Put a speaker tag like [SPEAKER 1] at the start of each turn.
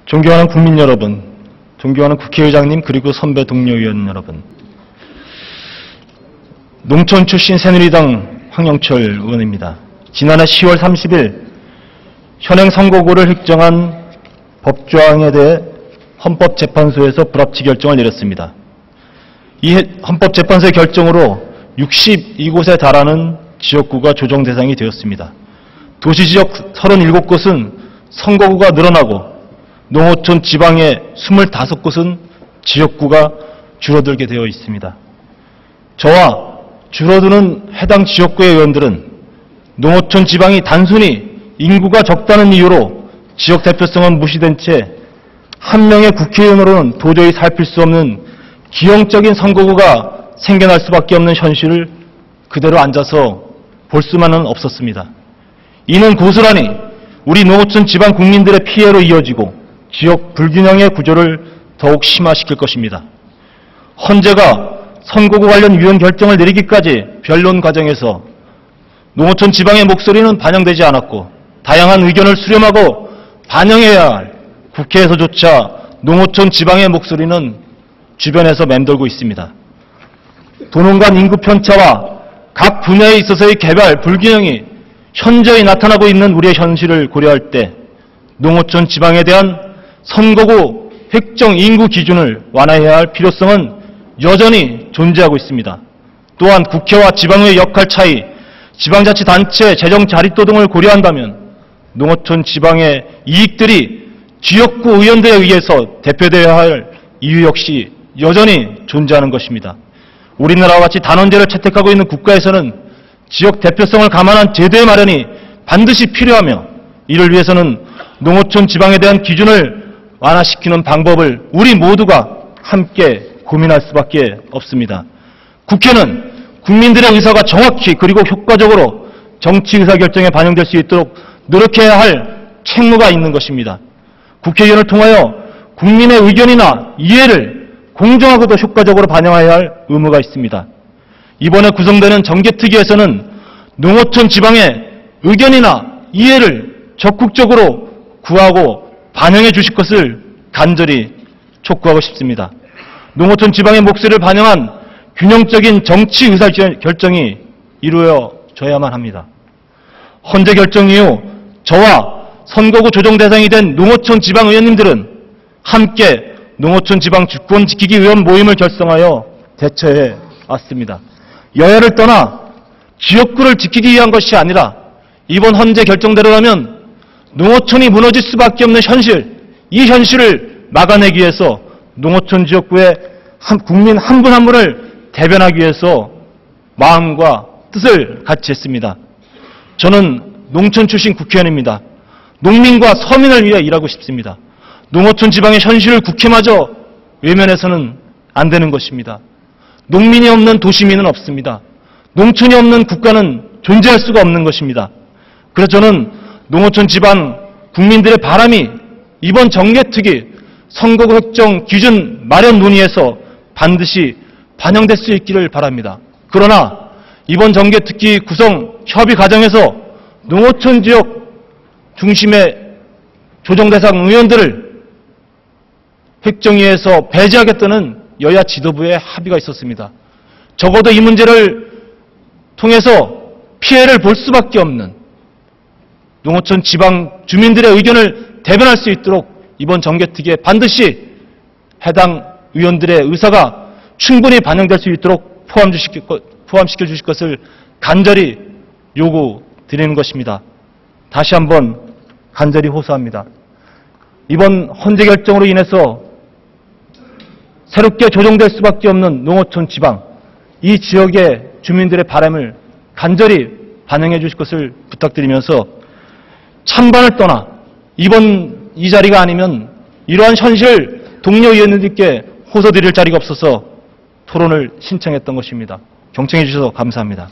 [SPEAKER 1] 존경하는 국민 여러분, 존경하는 국회의장님 그리고 선배 동료 의원 여러분, 농촌 출신 새누리당 황영철 의원입니다. 지난해 10월 30일 현행 선거구를 획정한 법조항에 대해 헌법재판소에서 불합치 결정을 내렸습니다. 이 헌법재판소의 결정으로 62곳에 달하는 지역구가 조정 대상이 되었습니다. 도시지역 37곳은 선거구가 늘어나고 농어촌 지방의 25곳은 지역구가 줄어들게 되어 있습니다. 저와 줄어드는 해당 지역구의 의원들은 농어촌 지방이 단순히 인구가 적다는 이유로 지역 대표성은 무시된 채 한 명의 국회의원으로는 도저히 살필 수 없는 기형적인 선거구가 생겨날 수밖에 없는 현실을 그대로 앉아서 볼 수만은 없었습니다. 이는 고스란히 우리 농어촌 지방 국민들의 피해로 이어지고 지역 불균형의 구조를 더욱 심화시킬 것입니다. 헌재가 선거구 관련 위헌 결정을 내리기까지 변론 과정에서 농어촌 지방의 목소리는 반영되지 않았고 다양한 의견을 수렴하고 반영해야 할 국회에서조차 농어촌 지방의 목소리는 주변에서 맴돌고 있습니다. 도농 간 인구 편차와 각 분야에 있어서의 개발 불균형이 현저히 나타나고 있는 우리의 현실을 고려할 때 농어촌 지방에 대한 선거구 획정 인구 기준을 완화해야 할 필요성은 여전히 존재하고 있습니다. 또한 국회와 지방의 역할 차이, 지방자치단체 재정 자립도 등을 고려한다면 농어촌 지방의 이익들이 지역구 의원들에 의해서 대표되어야 할 이유 역시 여전히 존재하는 것입니다. 우리나라와 같이 단원제를 채택하고 있는 국가에서는 지역 대표성을 감안한 제도의 마련이 반드시 필요하며 이를 위해서는 농어촌 지방에 대한 기준을 완화시키는 방법을 우리 모두가 함께 고민할 수밖에 없습니다. 국회는 국민들의 의사가 정확히 그리고 효과적으로 정치 의사결정에 반영될 수 있도록 노력해야 할 책무가 있는 것입니다. 국회의원을 통하여 국민의 의견이나 이해를 공정하고도 효과적으로 반영해야 할 의무가 있습니다. 이번에 구성되는 정개특위에서는 농어촌 지방의 의견이나 이해를 적극적으로 구하고 반영해 주실 것을 간절히 촉구하고 싶습니다. 농어촌 지방의 목소리를 반영한 균형적인 정치 의사결정이 이루어져야만 합니다. 헌재 결정 이후 저와 선거구 조정 대상이 된 농어촌 지방 의원님들은 함께 농어촌 지방 주권 지키기 의원 모임을 결성하여 대처해 왔습니다. 여야를 떠나 지역구를 지키기 위한 것이 아니라 이번 헌재 결정대로라면 농어촌이 무너질 수밖에 없는 현실, 이 현실을 막아내기 위해서 농어촌 지역구의 국민 한 분 한 분을 대변하기 위해서 마음과 뜻을 같이 했습니다. 저는 농촌 출신 국회의원입니다. 농민과 서민을 위해 일하고 싶습니다. 농어촌 지방의 현실을 국회마저 외면해서는 안 되는 것입니다. 농민이 없는 도시민은 없습니다. 농촌이 없는 국가는 존재할 수가 없는 것입니다. 그래서 저는 농어촌 지방 국민들의 바람이 이번 정개특위 선거구 획정 기준 마련 논의에서 반드시 반영될 수 있기를 바랍니다. 그러나 이번 정개특위 구성 협의 과정에서 농어촌 지역 중심의 조정 대상 의원들을 획정위에서 배제하겠다는 여야 지도부의 합의가 있었습니다. 적어도 이 문제를 통해서 피해를 볼 수밖에 없는 농어촌 지방 주민들의 의견을 대변할 수 있도록 이번 정개특위에 반드시 해당 의원들의 의사가 충분히 반영될 수 있도록 포함시켜 주실 것을 간절히 요구드리는 것입니다. 다시 한번 간절히 호소합니다. 이번 헌재 결정으로 인해서 새롭게 조정될 수밖에 없는 농어촌 지방, 이 지역의 주민들의 바람을 간절히 반영해 주실 것을 부탁드리면서 찬반을 떠나 이번 이 자리가 아니면 이러한 현실 동료 의원님들께 호소드릴 자리가 없어서 토론을 신청했던 것입니다. 경청해 주셔서 감사합니다.